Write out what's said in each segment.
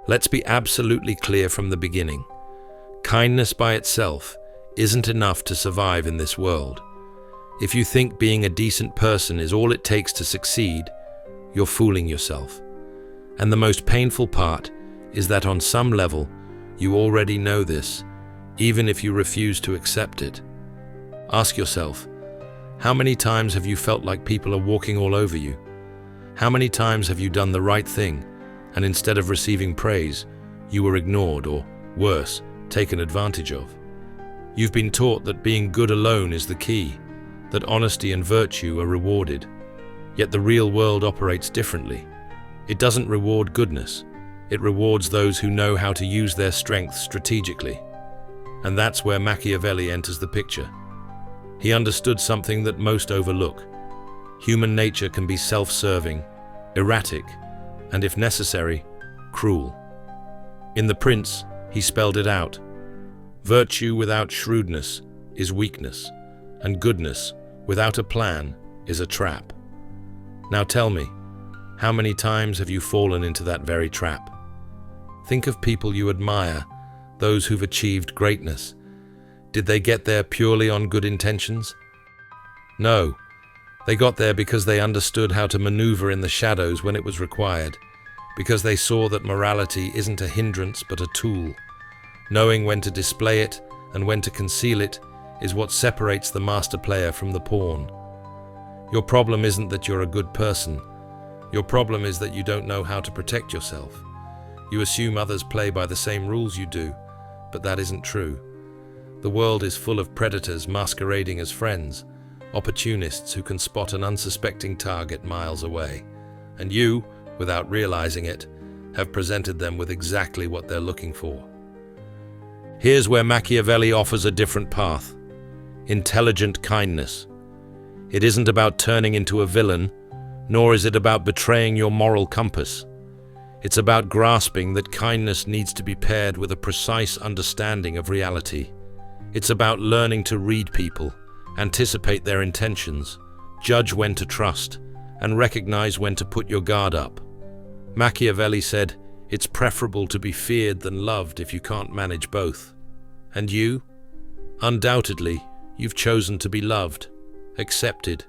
Let's be absolutely clear from the beginning. Kindness by itself isn't enough to survive in this world. If you think being a decent person is all it takes to succeed, you're fooling yourself. And the most painful part is that on some level, you already know this, even if you refuse to accept it. Ask yourself, how many times have you felt like people are walking all over you? How many times have you done the right thing, and instead of receiving praise, you were ignored or, worse, taken advantage of? You've been taught that being good alone is the key, that honesty and virtue are rewarded. Yet the real world operates differently. It doesn't reward goodness. It rewards those who know how to use their strengths strategically. And that's where Machiavelli enters the picture. He understood something that most overlook. Human nature can be self-serving, erratic, and if necessary, cruel. In The Prince, he spelled it out. Virtue without shrewdness is weakness, and goodness without a plan is a trap. Now tell me, how many times have you fallen into that very trap? Think of people you admire, those who've achieved greatness. Did they get there purely on good intentions? No, they got there because they understood how to maneuver in the shadows when it was required, because they saw that morality isn't a hindrance but a tool. Knowing when to display it and when to conceal it is what separates the master player from the pawn. Your problem isn't that you're a good person. Your problem is that you don't know how to protect yourself. You assume others play by the same rules you do, but that isn't true. The world is full of predators masquerading as friends, opportunists who can spot an unsuspecting target miles away. And you, without realizing it, have presented them with exactly what they're looking for. Here's where Machiavelli offers a different path. Intelligent kindness. It isn't about turning into a villain, nor is it about betraying your moral compass. It's about grasping that kindness needs to be paired with a precise understanding of reality. It's about learning to read people, anticipate their intentions, judge when to trust, and recognize when to put your guard up. Machiavelli said, "It's preferable to be feared than loved if you can't manage both." And you? Undoubtedly, you've chosen to be loved, accepted,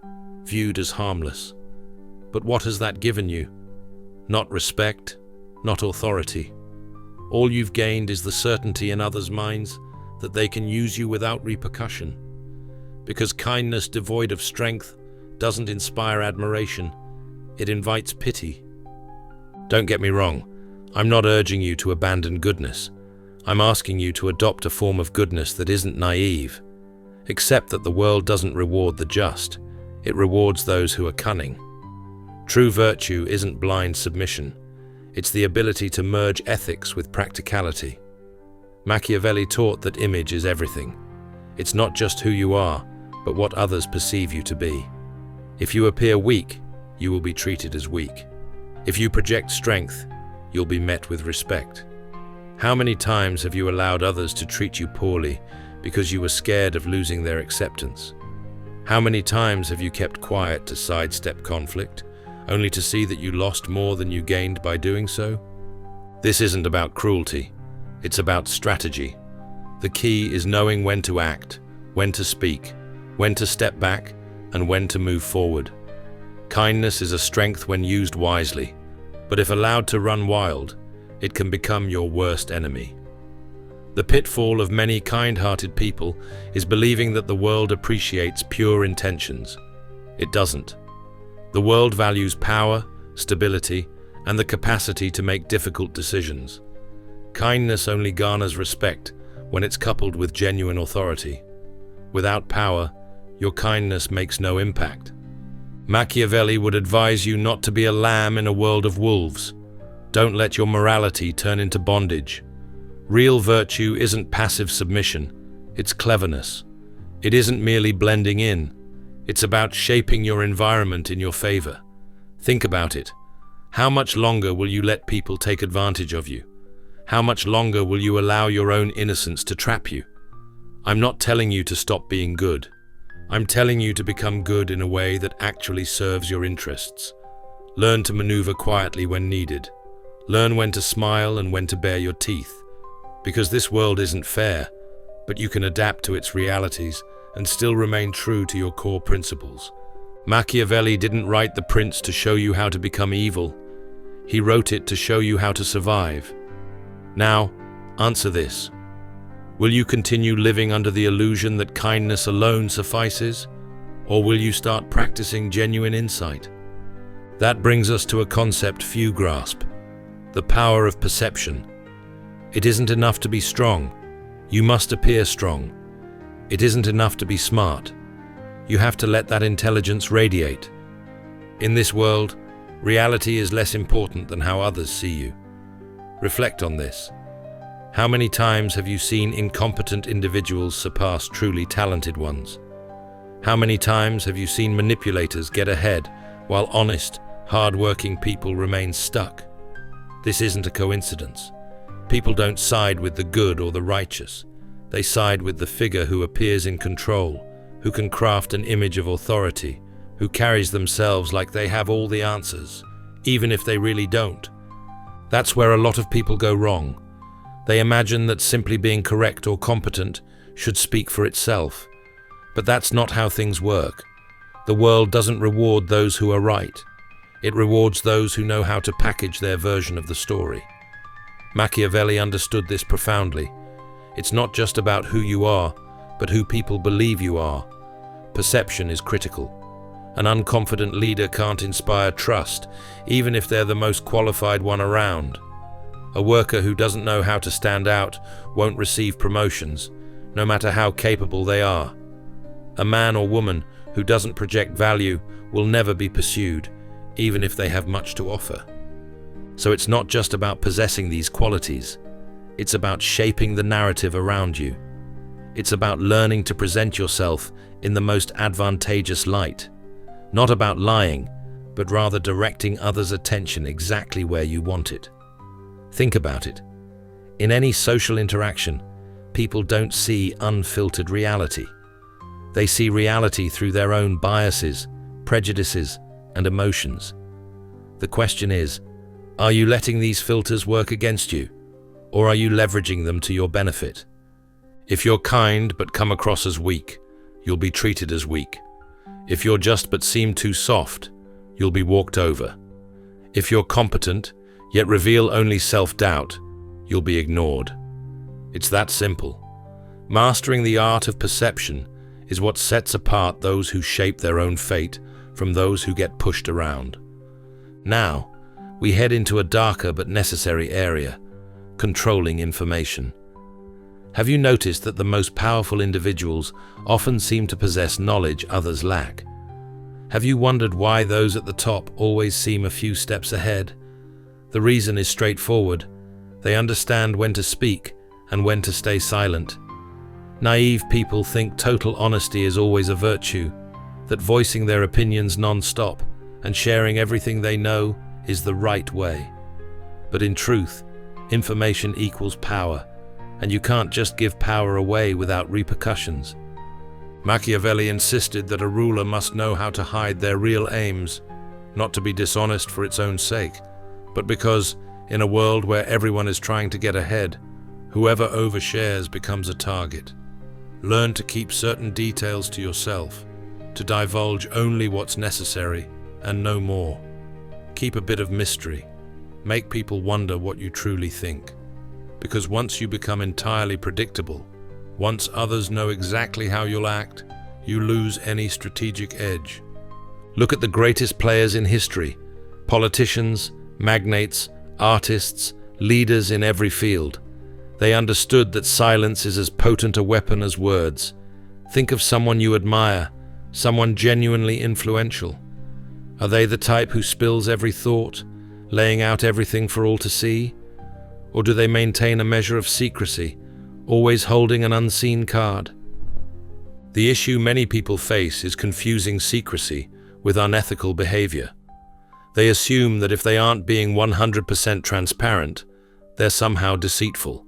viewed as harmless. But what has that given you? Not respect, not authority. All you've gained is the certainty in others' minds that they can use you without repercussion. Because kindness devoid of strength doesn't inspire admiration, it invites pity. Don't get me wrong, I'm not urging you to abandon goodness. I'm asking you to adopt a form of goodness that isn't naive. Accept that the world doesn't reward the just, it rewards those who are cunning. True virtue isn't blind submission. It's the ability to merge ethics with practicality. Machiavelli taught that image is everything. It's not just who you are, but what others perceive you to be. If you appear weak, you will be treated as weak. If you project strength, you'll be met with respect. How many times have you allowed others to treat you poorly because you were scared of losing their acceptance? How many times have you kept quiet to sidestep conflict, only to see that you lost more than you gained by doing so? This isn't about cruelty, it's about strategy. The key is knowing when to act, when to speak, when to step back, and when to move forward. Kindness is a strength when used wisely, but if allowed to run wild, it can become your worst enemy. The pitfall of many kind-hearted people is believing that the world appreciates pure intentions. It doesn't. The world values power, stability, and the capacity to make difficult decisions. Kindness only garners respect when it's coupled with genuine authority. Without power, your kindness makes no impact. Machiavelli would advise you not to be a lamb in a world of wolves. Don't let your morality turn into bondage. Real virtue isn't passive submission, it's cleverness. It isn't merely blending in. It's about shaping your environment in your favor. Think about it. How much longer will you let people take advantage of you? How much longer will you allow your own innocence to trap you? I'm not telling you to stop being good. I'm telling you to become good in a way that actually serves your interests. Learn to maneuver quietly when needed. Learn when to smile and when to bare your teeth. Because this world isn't fair, but you can adapt to its realities and still remain true to your core principles. Machiavelli didn't write The Prince to show you how to become evil. He wrote it to show you how to survive. Now, answer this. Will you continue living under the illusion that kindness alone suffices? Or will you start practicing genuine insight? That brings us to a concept few grasp: the power of perception. It isn't enough to be strong. You must appear strong. It isn't enough to be smart. You have to let that intelligence radiate. In this world, reality is less important than how others see you. Reflect on this. How many times have you seen incompetent individuals surpass truly talented ones? How many times have you seen manipulators get ahead while honest, hard-working people remain stuck? This isn't a coincidence. People don't side with the good or the righteous. They side with the figure who appears in control, who can craft an image of authority, who carries themselves like they have all the answers, even if they really don't. That's where a lot of people go wrong. They imagine that simply being correct or competent should speak for itself. But that's not how things work. The world doesn't reward those who are right. It rewards those who know how to package their version of the story. Machiavelli understood this profoundly. It's not just about who you are, but who people believe you are. Perception is critical. An unconfident leader can't inspire trust, even if they're the most qualified one around. A worker who doesn't know how to stand out won't receive promotions, no matter how capable they are. A man or woman who doesn't project value will never be pursued, even if they have much to offer. So it's not just about possessing these qualities. It's about shaping the narrative around you. It's about learning to present yourself in the most advantageous light. Not about lying, but rather directing others' attention exactly where you want it. Think about it. In any social interaction, people don't see unfiltered reality. They see reality through their own biases, prejudices, and emotions. The question is, are you letting these filters work against you, or are you leveraging them to your benefit? If you're kind but come across as weak, you'll be treated as weak. If you're just but seem too soft, you'll be walked over. If you're competent, yet reveal only self-doubt, you'll be ignored. It's that simple. Mastering the art of perception is what sets apart those who shape their own fate from those who get pushed around. Now, we head into a darker but necessary area: controlling information. Have you noticed that the most powerful individuals often seem to possess knowledge others lack? Have you wondered why those at the top always seem a few steps ahead? The reason is straightforward. They understand when to speak and when to stay silent. Naive people think total honesty is always a virtue, that voicing their opinions non-stop and sharing everything they know is the right way. But in truth, information equals power, and you can't just give power away without repercussions. Machiavelli insisted that a ruler must know how to hide their real aims, not to be dishonest for its own sake, but because, in a world where everyone is trying to get ahead, whoever overshares becomes a target. Learn to keep certain details to yourself, to divulge only what's necessary and no more. Keep a bit of mystery. Make people wonder what you truly think. Because once you become entirely predictable, once others know exactly how you'll act, you lose any strategic edge. Look at the greatest players in history: politicians, magnates, artists, leaders in every field. They understood that silence is as potent a weapon as words. Think of someone you admire, someone genuinely influential. Are they the type who spills every thought, laying out everything for all to see? Or do they maintain a measure of secrecy, always holding an unseen card? The issue many people face is confusing secrecy with unethical behavior. They assume that if they aren't being 100% transparent, they're somehow deceitful.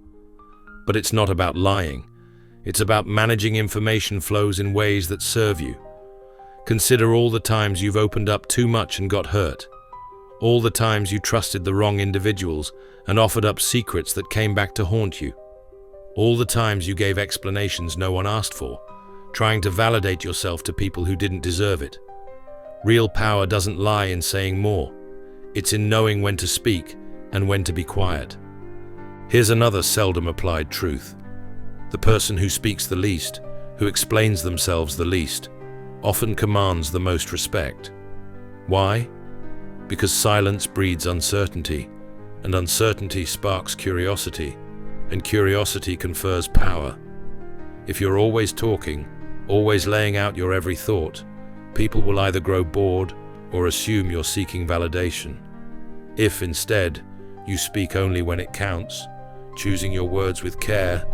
But it's not about lying. It's about managing information flows in ways that serve you. Consider all the times you've opened up too much and got hurt. All the times you trusted the wrong individuals and offered up secrets that came back to haunt you. All the times you gave explanations no one asked for, trying to validate yourself to people who didn't deserve it. Real power doesn't lie in saying more. It's in knowing when to speak and when to be quiet. Here's another seldom applied truth. The person who speaks the least, who explains themselves the least, often commands the most respect. Why? Because silence breeds uncertainty, and uncertainty sparks curiosity, and curiosity confers power. If you're always talking, always laying out your every thought, people will either grow bored or assume you're seeking validation. If, instead, you speak only when it counts, choosing your words with care,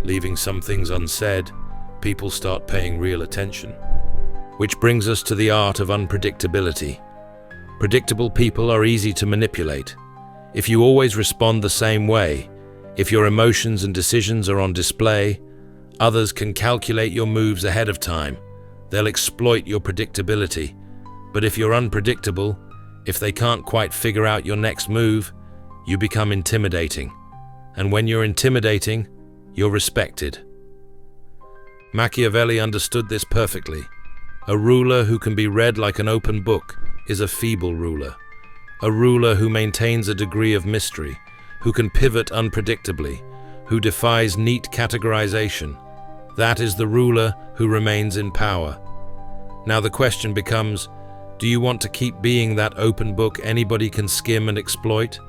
leaving some things unsaid, people start paying real attention. Which brings us to the art of unpredictability. Predictable people are easy to manipulate. If you always respond the same way, if your emotions and decisions are on display, others can calculate your moves ahead of time. They'll exploit your predictability. But if you're unpredictable, if they can't quite figure out your next move, you become intimidating. And when you're intimidating, you're respected. Machiavelli understood this perfectly. A ruler who can be read like an open book is a feeble ruler. A ruler who maintains a degree of mystery, who can pivot unpredictably, who defies neat categorization. That is the ruler who remains in power. Now the question becomes, do you want to keep being that open book anybody can skim and exploit?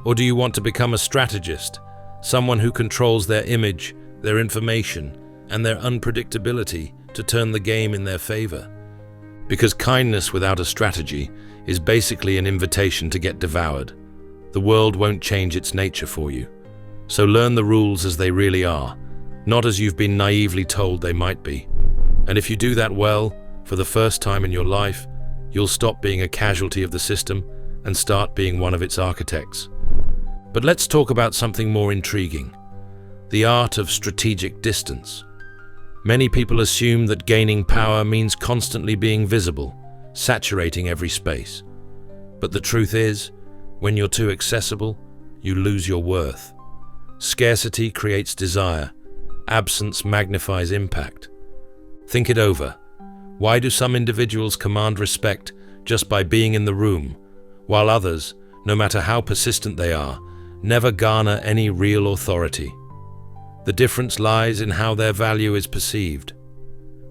Or do you want to become a strategist, someone who controls their image, their information, and their unpredictability to turn the game in their favor? Because kindness without a strategy is basically an invitation to get devoured. The world won't change its nature for you. So learn the rules as they really are, not as you've been naively told they might be. And if you do that well, for the first time in your life, you'll stop being a casualty of the system and start being one of its architects. But let's talk about something more intriguing: the art of strategic distance. Many people assume that gaining power means constantly being visible, saturating every space. But the truth is, when you're too accessible, you lose your worth. Scarcity creates desire. Absence magnifies impact. Think it over. Why do some individuals command respect just by being in the room, while others, no matter how persistent they are, never garner any real authority? The difference lies in how their value is perceived.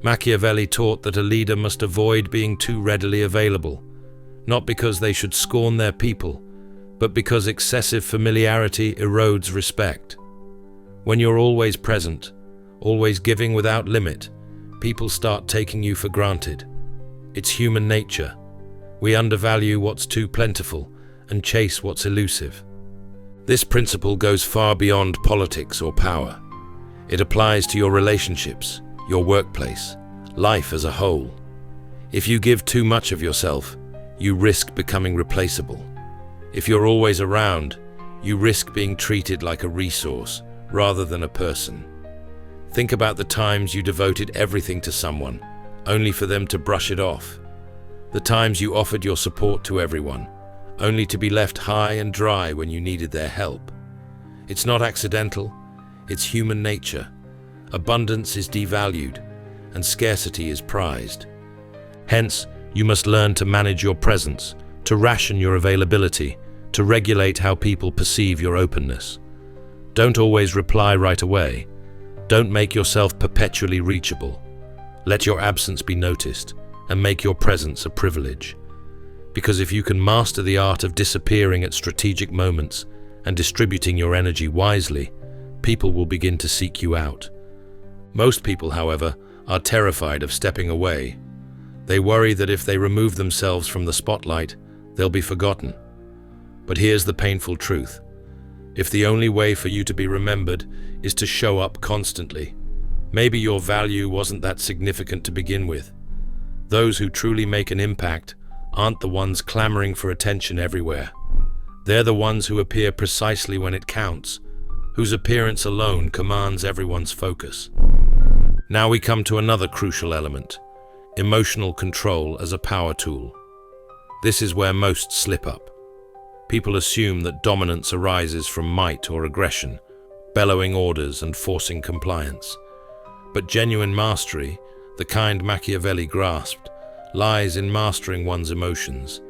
Machiavelli taught that a leader must avoid being too readily available, not because they should scorn their people, but because excessive familiarity erodes respect. When you're always present, always giving without limit, people start taking you for granted. It's human nature. We undervalue what's too plentiful and chase what's elusive. This principle goes far beyond politics or power. It applies to your relationships, your workplace, life as a whole. If you give too much of yourself, you risk becoming replaceable. If you're always around, you risk being treated like a resource rather than a person. Think about the times you devoted everything to someone, only for them to brush it off. The times you offered your support to everyone, only to be left high and dry when you needed their help. It's not accidental, it's human nature. Abundance is devalued, and scarcity is prized. Hence, you must learn to manage your presence, to ration your availability, to regulate how people perceive your openness. Don't always reply right away. Don't make yourself perpetually reachable. Let your absence be noticed, and make your presence a privilege. Because if you can master the art of disappearing at strategic moments and distributing your energy wisely, people will begin to seek you out. Most people, however, are terrified of stepping away. They worry that if they remove themselves from the spotlight, they'll be forgotten. But here's the painful truth. If the only way for you to be remembered is to show up constantly, maybe your value wasn't that significant to begin with. Those who truly make an impact aren't the ones clamoring for attention everywhere. They're the ones who appear precisely when it counts, whose appearance alone commands everyone's focus. Now we come to another crucial element: emotional control as a power tool. This is where most slip up. people assume that dominance arises from might or aggression, bellowing orders and forcing compliance. But genuine mastery, the kind Machiavelli grasped, lies in mastering one's emotions.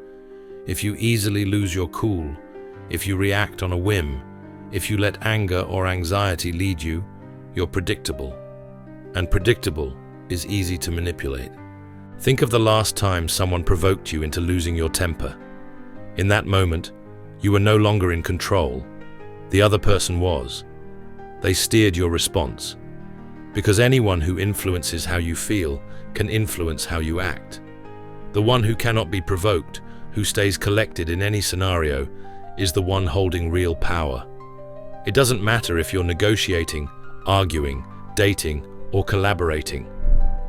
If you easily lose your cool, if you react on a whim, if you let anger or anxiety lead you, you're predictable. And predictable is easy to manipulate. Think of the last time someone provoked you into losing your temper. In that moment, you were no longer in control. The other person was. They steered your response. Because anyone who influences how you feel can influence how you act. The one who cannot be provoked, who stays collected in any scenario, is the one holding real power. It doesn't matter if you're negotiating, arguing, dating, or collaborating.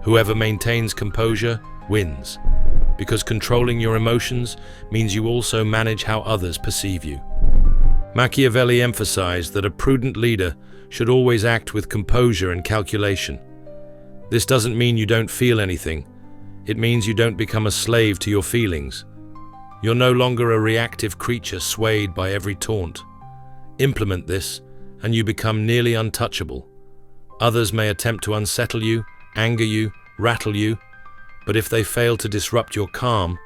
Whoever maintains composure wins, because controlling your emotions means you also manage how others perceive you. Machiavelli emphasized that a prudent leader should always act with composure and calculation. This doesn't mean you don't feel anything. It means you don't become a slave to your feelings. You're no longer a reactive creature swayed by every taunt. Implement this, and you become nearly untouchable. Others may attempt to unsettle you, anger you, rattle you, but if they fail to disrupt your calm,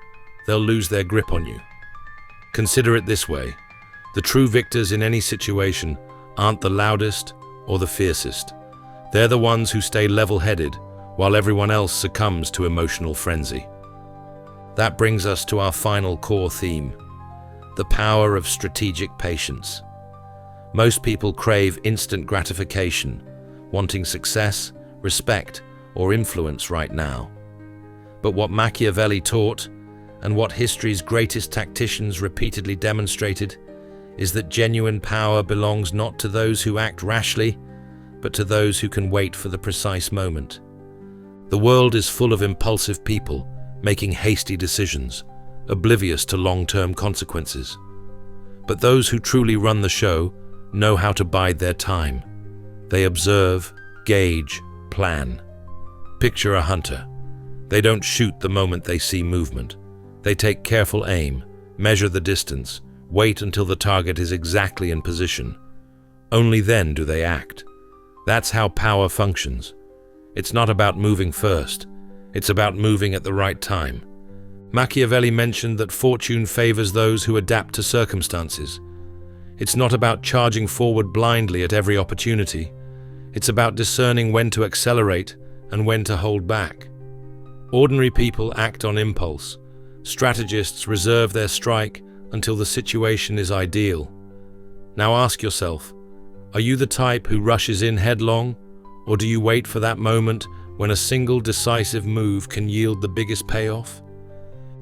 they'll lose their grip on you. Consider it this way: the true victors in any situation aren't the loudest or the fiercest. They're the ones who stay level-headed while everyone else succumbs to emotional frenzy. That brings us to our final core theme: the power of strategic patience. Most people crave instant gratification, wanting success, respect, or influence right now. But what Machiavelli taught, and what history's greatest tacticians repeatedly demonstrated, is that genuine power belongs not to those who act rashly, but to those who can wait for the precise moment. The world is full of impulsive people making hasty decisions, oblivious to long-term consequences. But those who truly run the show know how to bide their time. They observe, gauge, plan. Picture a hunter. They don't shoot the moment they see movement. They take careful aim, measure the distance, wait until the target is exactly in position. Only then do they act. That's how power functions. It's not about moving first. It's about moving at the right time. Machiavelli mentioned that fortune favors those who adapt to circumstances. It's not about charging forward blindly at every opportunity. It's about discerning when to accelerate and when to hold back. Ordinary people act on impulse. Strategists reserve their strike until the situation is ideal. Now ask yourself, are you the type who rushes in headlong, or do you wait for that moment when a single decisive move can yield the biggest payoff?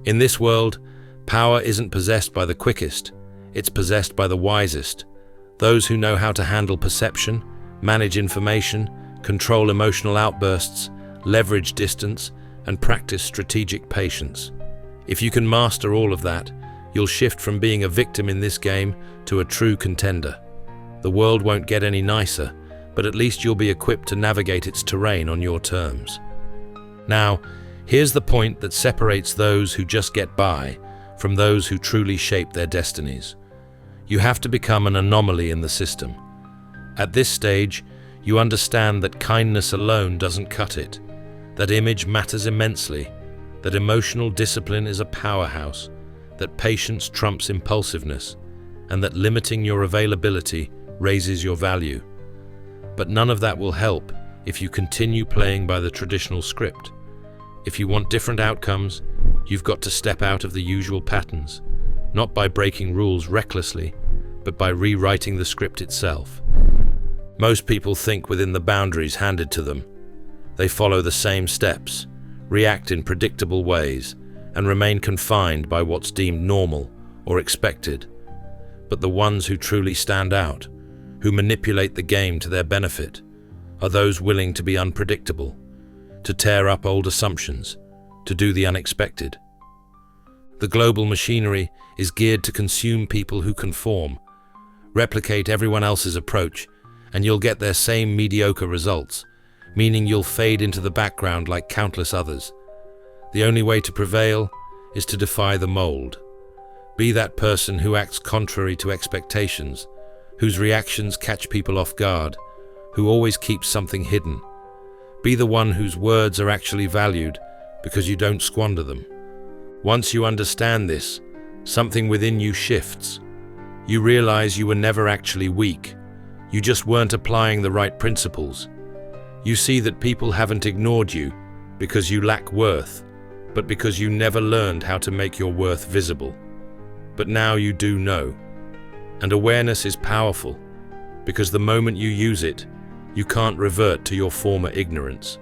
In this world, power isn't possessed by the quickest, it's possessed by the wisest, those who know how to handle perception, manage information, control emotional outbursts, leverage distance, and practice strategic patience. If you can master all of that, you'll shift from being a victim in this game to a true contender. The world won't get any nicer, but at least you'll be equipped to navigate its terrain on your terms. Now, here's the point that separates those who just get by from those who truly shape their destinies. You have to become an anomaly in the system. At this stage, you understand that kindness alone doesn't cut it, that image matters immensely, that emotional discipline is a powerhouse, that patience trumps impulsiveness, and that limiting your availability raises your value. But none of that will help if you continue playing by the traditional script. If you want different outcomes, you've got to step out of the usual patterns, not by breaking rules recklessly, but by rewriting the script itself. Most people think within the boundaries handed to them. They follow the same steps, react in predictable ways, and remain confined by what's deemed normal or expected. But the ones who truly stand out, who manipulate the game to their benefit, are those willing to be unpredictable, to tear up old assumptions, to do the unexpected. The global machinery is geared to consume people who conform. Replicate everyone else's approach, and you'll get their same mediocre results, meaning you'll fade into the background like countless others. The only way to prevail is to defy the mold. Be that person who acts contrary to expectations, whose reactions catch people off guard, who always keeps something hidden. Be the one whose words are actually valued because you don't squander them. Once you understand this, something within you shifts. You realize you were never actually weak. You just weren't applying the right principles. You see that people haven't ignored you because you lack worth, but because you never learned how to make your worth visible. But now you do know. And awareness is powerful, because the moment you use it, you can't revert to your former ignorance.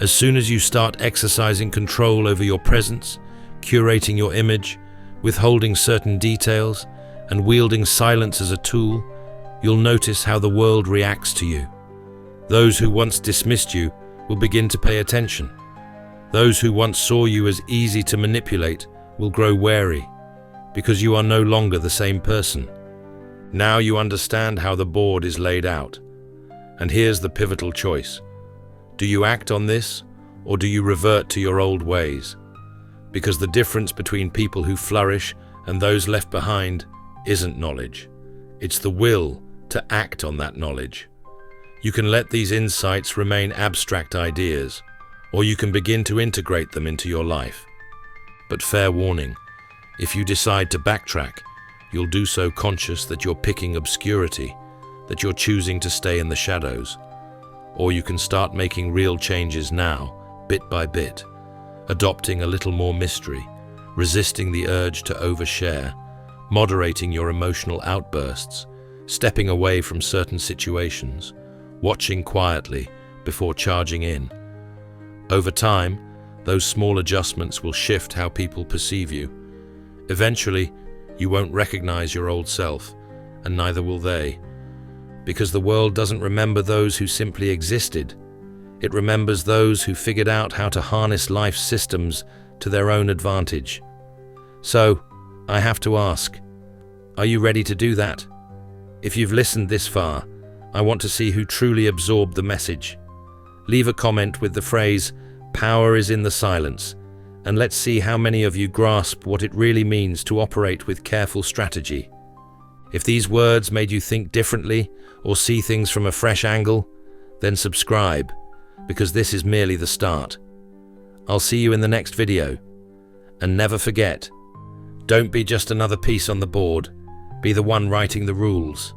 As soon as you start exercising control over your presence, curating your image, withholding certain details, and wielding silence as a tool, you'll notice how the world reacts to you. Those who once dismissed you will begin to pay attention. Those who once saw you as easy to manipulate will grow wary, because you are no longer the same person. Now you understand how the board is laid out. And here's the pivotal choice. Do you act on this, or do you revert to your old ways? Because the difference between people who flourish and those left behind isn't knowledge. It's the will to act on that knowledge. You can let these insights remain abstract ideas, or you can begin to integrate them into your life. But fair warning, if you decide to backtrack, you'll do so conscious that you're picking obscurity, that you're choosing to stay in the shadows. Or you can start making real changes now, bit by bit, adopting a little more mystery, resisting the urge to overshare, moderating your emotional outbursts, stepping away from certain situations, watching quietly before charging in. Over time, those small adjustments will shift how people perceive you. Eventually, you won't recognize your old self, and neither will they. Because the world doesn't remember those who simply existed. It remembers those who figured out how to harness life's systems to their own advantage. So, I have to ask, are you ready to do that? If you've listened this far, I want to see who truly absorbed the message. Leave a comment with the phrase, "Power is in the silence," and let's see how many of you grasp what it really means to operate with careful strategy. If these words made you think differently or see things from a fresh angle, then subscribe, because this is merely the start. I'll see you in the next video. And never forget, don't be just another piece on the board, be the one writing the rules.